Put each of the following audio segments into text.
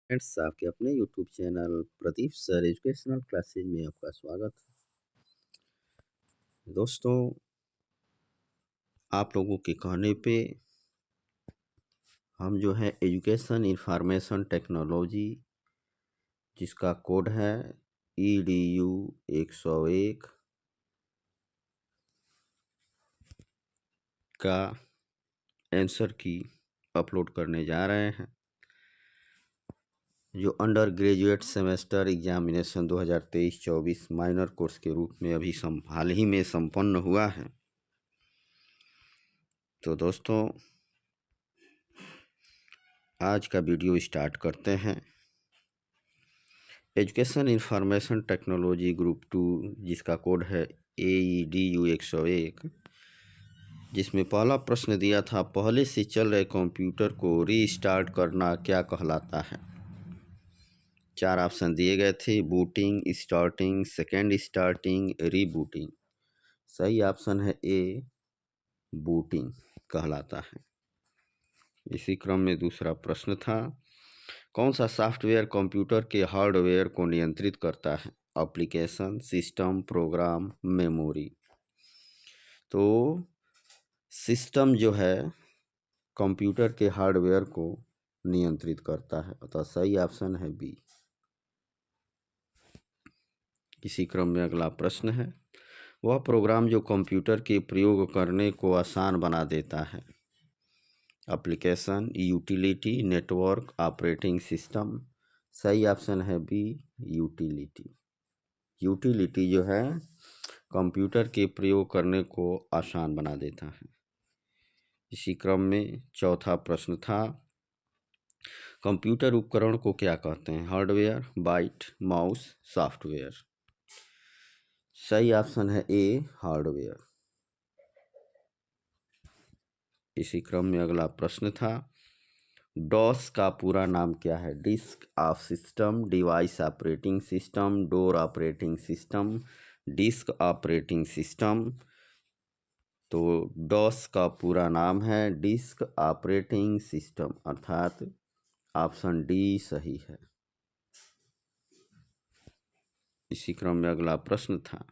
Friends, आपके अपने YouTube channel Pradeep sir educational classes में आपका स्वागत है। दोस्तों, आप लोगों के कहने पे हम जो है एजुकेशन इंफॉर्मेशन टेक्नोलॉजी, जिसका कोड है EDU 101 का आंसर की अपलोड करने जा रहे हैं, जो under graduate semester examination 2023-24 minor course के रूप में अभी हाल ही में संपन्न हुआ है। तो दोस्तों, आज का वीडियो स्टार्ट करते हैं। एजुकेशन इंफॉर्मेशन टेक्नोलॉजी ग्रुप 2, जिसका कोड है AEDU 101, जिसमें पहला प्रश्न दिया था, पहले से चल रहे कंप्यूटर को रीस्टार्ट करना क्या कहलाता है। 4 ऑप्शन दिए गए थे, booting, starting, second starting, rebooting. सही ऑप्शन है ए, बूटिंग कहलाता है। इसी क्रम में दूसरा प्रश्न था, कौन सा सॉफ्टवेयर कंप्यूटर के हार्डवेयर को नियंत्रित करता है। Application, system, program, memory. तो सिस्टम जो है कंप्यूटर के हार्डवेयर को नियंत्रित करता है, अतः सही ऑप्शन है बी। इसी क्रम में अगला प्रश्न है, वह प्रोग्राम जो कंप्यूटर के प्रयोग करने को आसान बना देता है। Application, utility, network, operating system. सही ऑप्शन है बी, यूटिलिटी। यूटिलिटी जो है कंप्यूटर के प्रयोग करने को आसान बना देता है। इसी क्रम में चौथा प्रश्न था, कंप्यूटर उपकरण को क्या कहते हैं। Hardware, byte, mouse, software. सही ऑप्शन है ए, हार्डवेयर। इसी क्रम में अगला प्रश्न था, डॉस का पूरा नाम क्या है। Disk of system, device operating system, door operating system, disk operating system. तो डॉस का पूरा नाम है डिस्क ऑपरेटिंग सिस्टम, अर्थात ऑप्शन डी सही है। इसी क्रम में अगला प्रश्न था,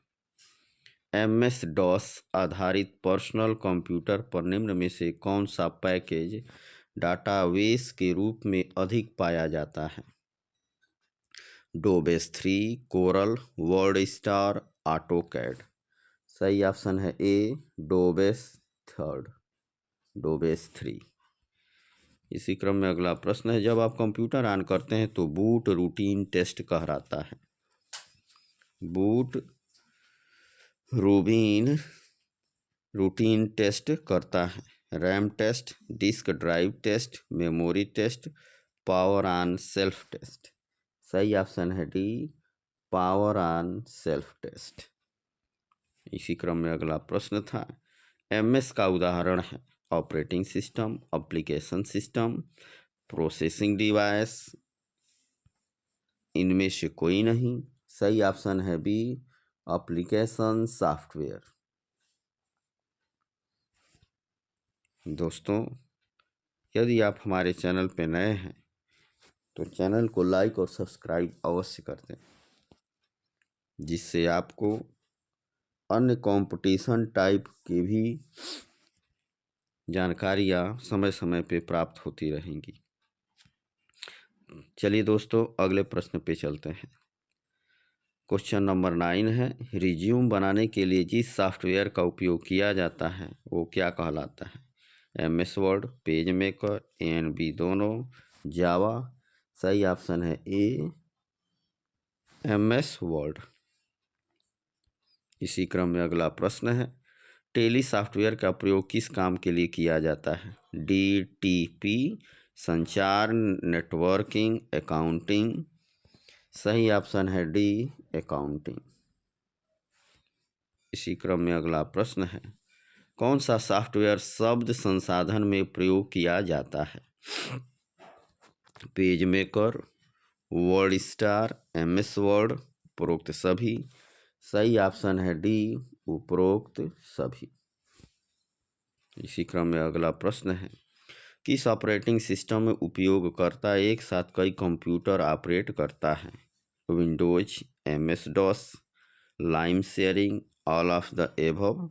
MS डॉस आधारित पर्सनल कंप्यूटर पर निम्न में से कौन सा पैकेज डाटाबेस के रूप में अधिक पाया जाता है। डोबेस 3, कोरल, वर्ड स्टार, ऑटोकैड। सही ऑप्शन है ए, डोबेस 3। इसी क्रम में अगला प्रश्न है, जब आप कंप्यूटर ऑन करते हैं तो बूट रूटीन टेस्ट कहलाता है। बूट रूटीन टेस्ट करता है। RAM test, disk drive test, memory test, power on self test. सही ऑप्शन है D, power on self test. इसी क्रम में अगला प्रश्न था, MS का उदाहरण है। Operating system, application system, processing device, इनमें से कोई नहीं। सही ऑप्शन है बी, एप्लीकेशन सॉफ्टवेयर। दोस्तों, यदि आप हमारे चैनल पर नए हैं तो चैनल को लाइक और सब्सक्राइब अवश्य कर दें, जिससे आपको अन्य कंपटीशन टाइप की भी जानकारियाँ समय समय पे प्राप्त होती रहेंगी। चलिए दोस्तों, अगले प्रश्न पे चलते हैं। क्वेश्चन नंबर 9 है, रिज्यूम बनाने के लिए जिस सॉफ्टवेयर का उपयोग किया जाता है वो क्या कहलाता है। MS word, page maker, ANB दोनों, जावा। सही ऑप्शन है ए, MS वर्ड। इसी क्रम में अगला प्रश्न है, टेली सॉफ्टवेयर का प्रयोग किस काम के लिए किया जाता है। DTP, संचार, नेटवर्किंग, अकाउंटिंग। सही ऑप्शन है डी, अकाउंटिंग। इसी क्रम में अगला प्रश्न है, कौन सा सॉफ्टवेयर शब्द संसाधन में प्रयोग किया जाता है। Page maker, word star, MS word, उपरोक्त सभी। सही ऑप्शन है डी, उपरोक्त सभी। इसी क्रम में अगला प्रश्न है, किस ऑपरेटिंग सिस्टम में उपयोगकर्ता एक साथ कई कंप्यूटर ऑपरेट करता है? Windows, MS DOS, lime sharing, all of the above.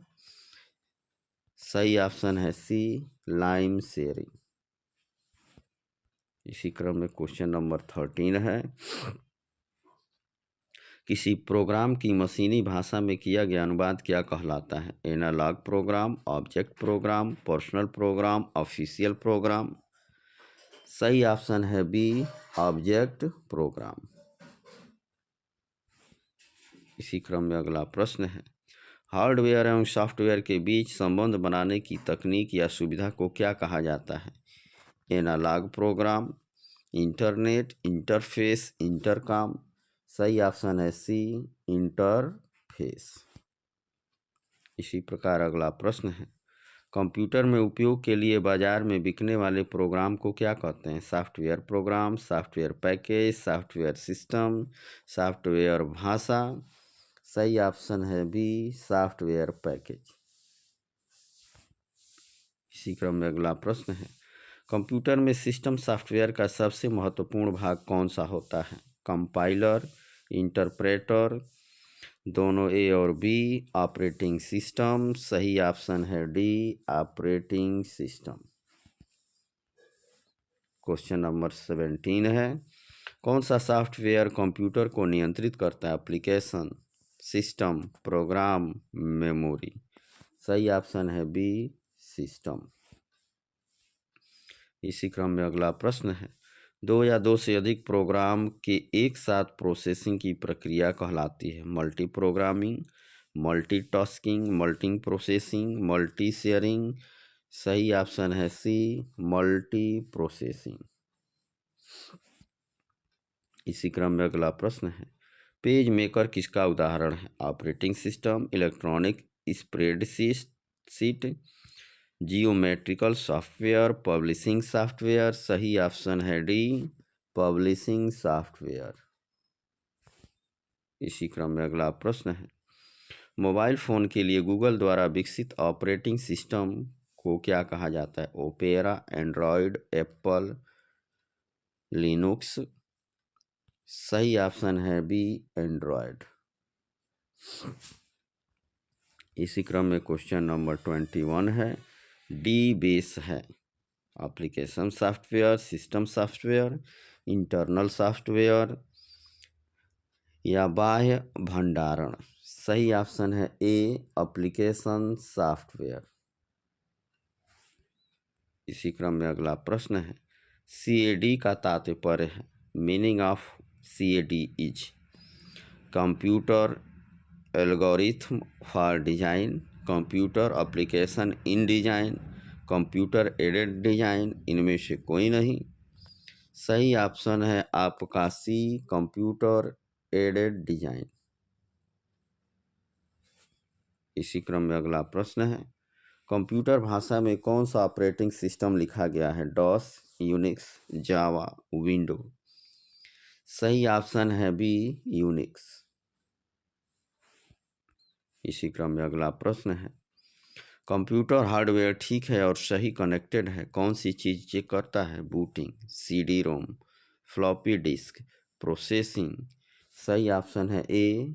सही ऑप्शन है सी, लाइम शेयरिंग। इसी क्रम में क्वेश्चन नंबर 13 है, किसी प्रोग्राम की मशीनी भाषा में किया गया अनुवाद क्या कहलाता है? Analog program, object program, personal program, official program. सही ऑप्शन है बी, ऑब्जेक्ट प्रोग्राम। इसी क्रम में अगला प्रश्न है, हार्डवेयर एवं सॉफ्टवेयर के बीच संबंध बनाने की तकनीक या सुविधा को क्या कहा जाता है? Analog program, internet, interface, intercom. सही ऑप्शन है सी, इंटरफेस। इसी प्रकार अगला प्रश्न है, कंप्यूटर में उपयोग के लिए बाजार में बिकने वाले प्रोग्राम को क्या कहते हैं? Software program, software package, software system, software भाषा। सही ऑप्शन है बी, सॉफ्टवेयर पैकेज। इसी क्रम में अगला प्रश्न है, कंप्यूटर में सिस्टम सॉफ्टवेयर का सबसे महत्वपूर्ण भाग कौन सा होता है? कंपाइलर, इंटरप्रेटर, दोनों ए और बी, ऑपरेटिंग सिस्टम। सही ऑप्शन है D, operating system. Question number 17 है, कौन सा सॉफ्टवेयर कंप्यूटर को नियंत्रित करता है? Application, system, program, memory. सही ऑप्शन है बी, सिस्टम। इसी क्रम में अगला प्रश्न है, दो या दो से अधिक प्रोग्राम के एक साथ प्रोसेसिंग की प्रक्रिया कहलाती है? Multi programming, multitasking, multi processing, multi sharing. सही ऑप्शन है सी, मल्टी प्रोसेसिंग। इसी क्रम में अगला प्रश्न है, पेज मेकर किसका उदाहरण है? Operating system, electronic spreadsheet, geometrical software, publishing software. सही ऑप्शन है डी, पब्लिशिंग सॉफ्टवेयर। इसी क्रम में अगला प्रश्न है, मोबाइल फ़ोन के लिए गूगल द्वारा विकसित ऑपरेटिंग सिस्टम को क्या कहा जाता है? Opera, Android, Apple, Linux. सही ऑप्शन है बी, एंड्रॉयड। इसी क्रम में क्वेश्चन नंबर 21 है, डी बेस है application software, system software, internal software या बाह्य भंडारण। सही ऑप्शन है ए, एप्लीकेशन सॉफ्टवेयर। इसी क्रम में अगला प्रश्न है, CAD का तात्पर्य है, meaning of CAD is computer algorithm for design, computer application in design, computer aided design. इनमें से कोई नहीं। सही ऑप्शन है आपका सी, कंप्यूटर एडेड डिजाइन। इसी क्रम में अगला प्रश्न है, कंप्यूटर भाषा में कौन सा ऑपरेटिंग सिस्टम लिखा गया है? डॉस, यूनिक्स, जावा, विंडो। सही ऑप्शन है बी, यूनिक्स। इसी क्रम में अगला प्रश्न है, कंप्यूटर हार्डवेयर ठीक है और सही कनेक्टेड है, कौन सी चीज़ चेक करता है? Booting, CD-ROM, floppy disk, processing. सही ऑप्शन है ए,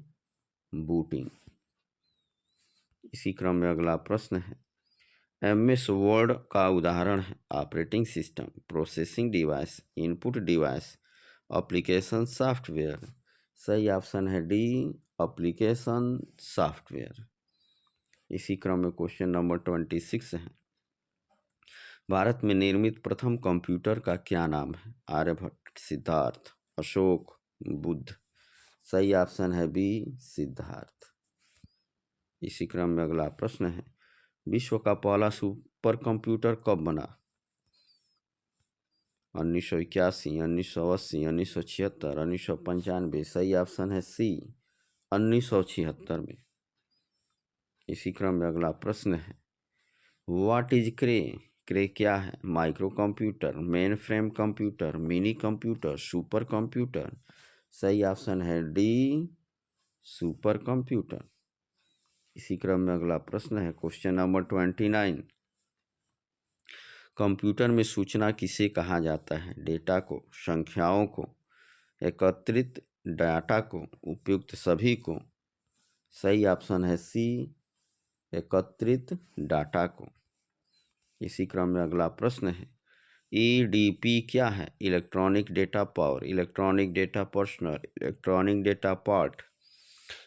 बूटिंग। इसी क्रम में अगला प्रश्न है, MS वर्ड का उदाहरण है? Operating system, processing device, input device, application software. सही ऑप्शन है डी, एप्लीकेशन सॉफ्टवेयर। इसी क्रम में क्वेश्चन नंबर 26 है, भारत में निर्मित प्रथम कंप्यूटर का क्या नाम है? आर्यभट्ट, सिद्धार्थ, अशोक, बुद्ध। सही ऑप्शन है बी, सिद्धार्थ। इसी क्रम में अगला प्रश्न है, विश्व का पहला सुपर कंप्यूटर कब बना? 1981, 1980, 1976, 1995। सही ऑप्शन है सी, 1976 में। इसी क्रम में अगला प्रश्न है, व्हाट इज क्रे? क्रे क्या है? Micro computer, main frame computer, mini computer, super computer. सही ऑप्शन है डी, सुपर कंप्यूटर। इसी क्रम में अगला प्रश्न है, क्वेश्चन नंबर 29, कंप्यूटर में सूचना किसे कहा जाता है? डेटा को, संख्याओं को, एकत्रित डाटा को, उपयुक्त सभी को। सही ऑप्शन है सी, एकत्रित डाटा को। इसी क्रम में अगला प्रश्न है, ईडीपी क्या है? Electronic data power, electronic data personal, electronic data part,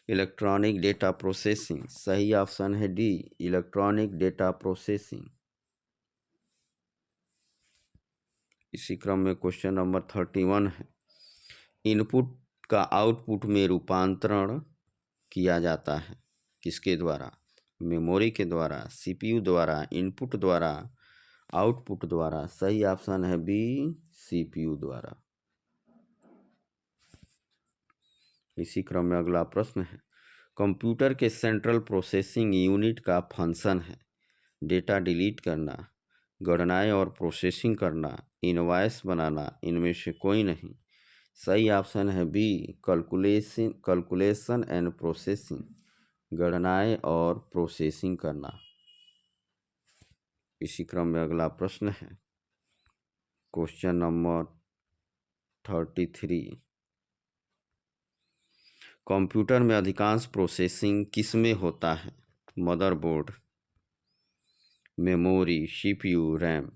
electronic data processing. सही ऑप्शन है डी, इलेक्ट्रॉनिक डेटा प्रोसेसिंग। इसी क्रम में क्वेश्चन नंबर 31 है, इनपुट का आउटपुट में रूपांतरण किया जाता है किसके द्वारा? मेमोरी के द्वारा, सीपीयू द्वारा, इनपुट द्वारा, आउटपुट द्वारा। सही ऑप्शन है बी, सीपीयू द्वारा। इसी क्रम में अगला प्रश्न है, कंप्यूटर के सेंट्रल प्रोसेसिंग यूनिट का फंक्शन है डेटा डिलीट करना, गणनाएं और प्रोसेसिंग करना, इनवॉइस बनाना। इनमें से कोई नहीं। सही ऑप्शन है बी, कैलकुलेशन एंड प्रोसेसिंग, गणनाएं और प्रोसेसिंग करना। इसी क्रम में अगला प्रश्न है, क्वेश्चन नंबर 33, कंप्यूटर में अधिकांश प्रोसेसिंग किस में होता है? Motherboard, memory, CPU, RAM.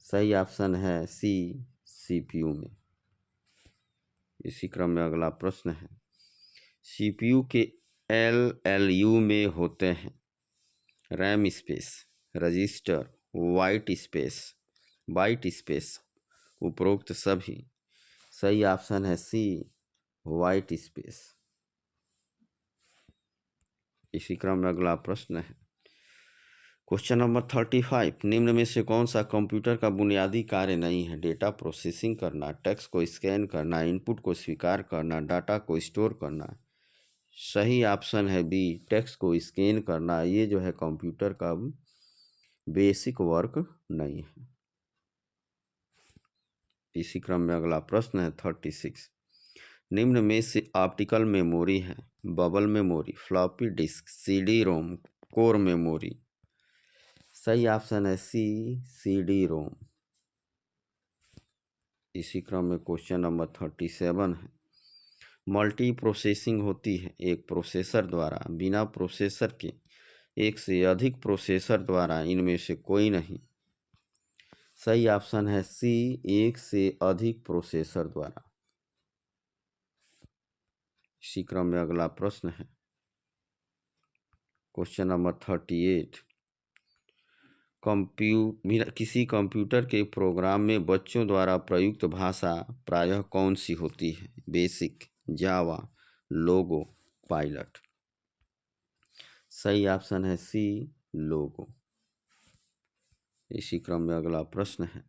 सही ऑप्शन है सी, सीपीयू में। इसी क्रम में अगला प्रश्न है, सीपीयू के एलएलयू में होते हैं RAM space, register, byte space, उपरोक्त सभी। सही ऑप्शन है सी, वाइट स्पेस। इसी क्रम में अगला प्रश्न है, क्वेश्चन नंबर 35, निम्न में से कौन सा कंप्यूटर का बुनियादी कार्य नहीं है? डेटा प्रोसेसिंग करना, टेक्स्ट को स्कैन करना, इनपुट को स्वीकार करना, डाटा को स्टोर करना। सही ऑप्शन है बी, टेक्स्ट को स्कैन करना। ये जो है कंप्यूटर का बेसिक वर्क नहीं है। इसी क्रम में अगला प्रश्न है 36, निम्न में से ऑप्टिकल मेमोरी है bubble memory, floppy disk, CD ROM, core memory. सही ऑप्शन है सी, सीडी रोम। इसी क्रम में क्वेश्चन नंबर 37 है, मल्टी प्रोसेसिंग होती है एक प्रोसेसर द्वारा, बिना प्रोसेसर के एक से अधिक प्रोसेसर द्वारा। इनमें से कोई नहीं। सही ऑप्शन है सी, एक से अधिक प्रोसेसर द्वारा। इसी क्रम में अगला प्रश्न है, क्वेश्चन नंबर 38, किसी कंप्यूटर के प्रोग्राम में बच्चों द्वारा प्रयुक्त भाषा प्रायः कौन सी होती है? बेसिक, जावा, लोगो, पायलट। सही ऑप्शन है सी, लोगो। इसी क्रम में अगला प्रश्न है,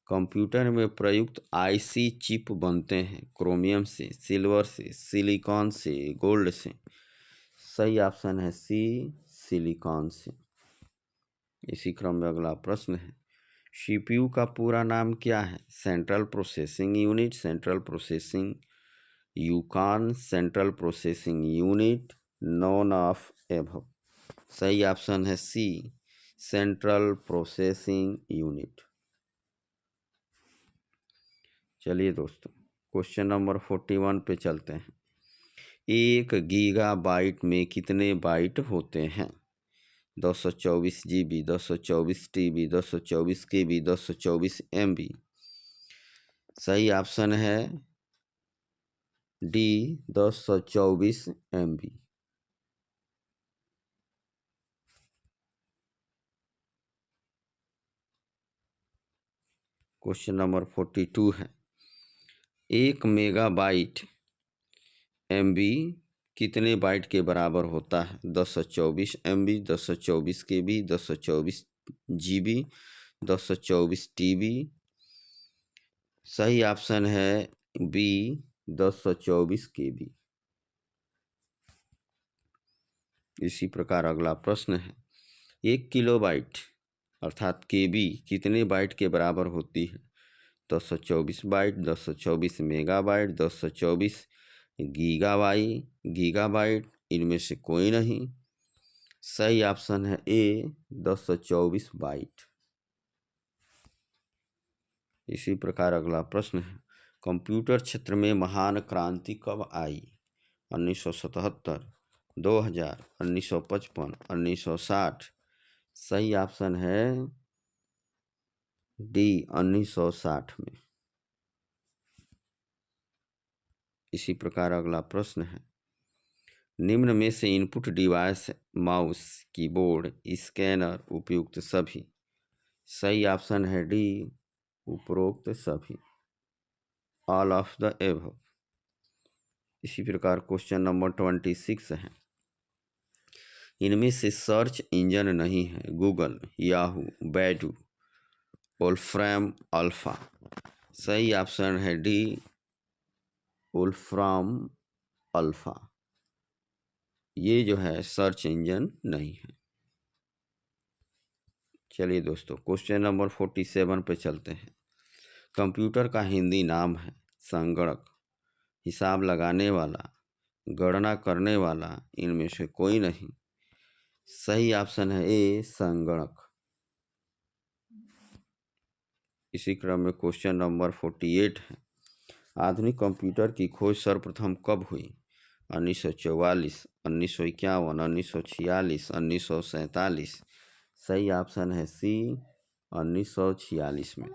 कंप्यूटर में प्रयुक्त आईसी चिप बनते हैं क्रोमियम से, सिल्वर से, सिलिकॉन से, गोल्ड से। सही ऑप्शन है सी, सिलिकॉन से। इसी क्रम में अगला प्रश्न है, सीपीयू का पूरा नाम क्या है? Central processing unit, central processing ucon, central processing unit, none of above. सही ऑप्शन है सी, सेंट्रल प्रोसेसिंग यूनिट। चलिए दोस्तों, क्वेश्चन नंबर 41 पे चलते हैं। 1 गीगाबाइट में कितने बाइट होते हैं? 224 GB, 224 TB, 224 KB, 224 MB। सही ऑप्शन है डी, 224 MB। क्वेश्चन नंबर 42 है, 1 मेगाबाइट MB कितने बाइट के बराबर होता है? 224 MB, 224 KB, 224 GB, 224 TB। सही ऑप्शन है बी, 224 KB। इसी प्रकार अगला प्रश्न है, 1 किलोबाइट अर्थात केबी कितने बाइट के बराबर होती है? 224 बाइट, 224 मेगाबाइट, 224 गीगाबाइट। इनमें से कोई नहीं। सही ऑप्शन है ए, 224 बाइट। इसी प्रकार अगला प्रश्न है, कंप्यूटर क्षेत्र में महान क्रांति कब आई? 1977, 2000, 1955, 1960। सही ऑप्शन है डी, 1960 में। इसी प्रकार अगला प्रश्न है, निम्न में से input device mouse, keyboard, scanner, उपयुक्त सभी। सही ऑप्शन है डी, उपरोक्त सभी, ऑल ऑफ द एबव। इसी प्रकार क्वेश्चन नंबर 26 है, इनमें से सर्च इंजन नहीं है? Google, Yahoo, Baidu, Wolfram alpha. सही ऑप्शन है डी, वोल्फ्राम अल्फा। ये जो है सर्च इंजन नहीं है। चलिए दोस्तों, क्वेश्चन नंबर 47 पे चलते हैं। कंप्यूटर का हिंदी नाम है? संगणक, हिसाब लगाने वाला, गणना करने वाला, इनमें से कोई नहीं। सही ऑप्शन है ए, संगणक। इसी क्रम में क्वेश्चन नंबर 48 है, आधुनिक कंप्यूटर की खोज सर्वप्रथम कब हुई? 1944, 1951, 1946, 1947। सही ऑप्शन है सी, 1946 में।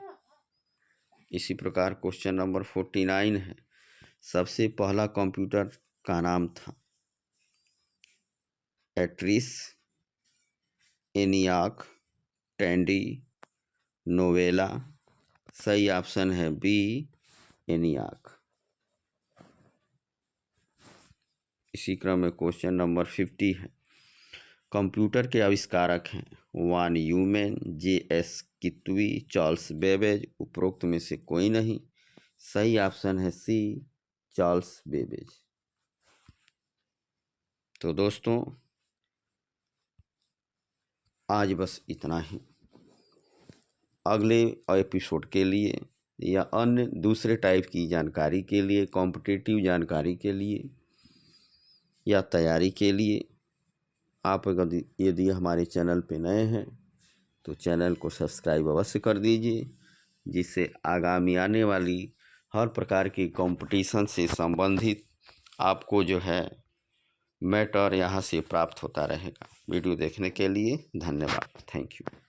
इसी प्रकार क्वेश्चन नंबर 49 है, सबसे पहला कंप्यूटर का नाम था? एट्रिस, एनियाक, टैंडी, नोवेला। सही ऑप्शन है बी, एनियाक। इसी क्रम में क्वेश्चन नंबर 50 है, कंप्यूटर के आविष्कारक हैं? वान न्यूमैन, जे.एस. कित्वी, चार्ल्स बेबेज, उपरोक्त में से कोई नहीं। सही ऑप्शन है सी, चार्ल्स बेबेज। तो दोस्तों आज बस इतना ही। अगले एपिसोड के लिए या अन्य दूसरे टाइप की जानकारी के लिए, कॉम्पिटिटिव जानकारी के लिए या तैयारी के लिए, आप यदि हमारे चैनल पे नए हैं तो चैनल को सब्सक्राइब अवश्य कर दीजिए, जिससे आगामी आने वाली हर प्रकार की कंपटीशन से संबंधित आपको जो है मैटर यहाँ से प्राप्त होता रहेगा। वीडियो देखने के लिए धन्यवाद। Thank you.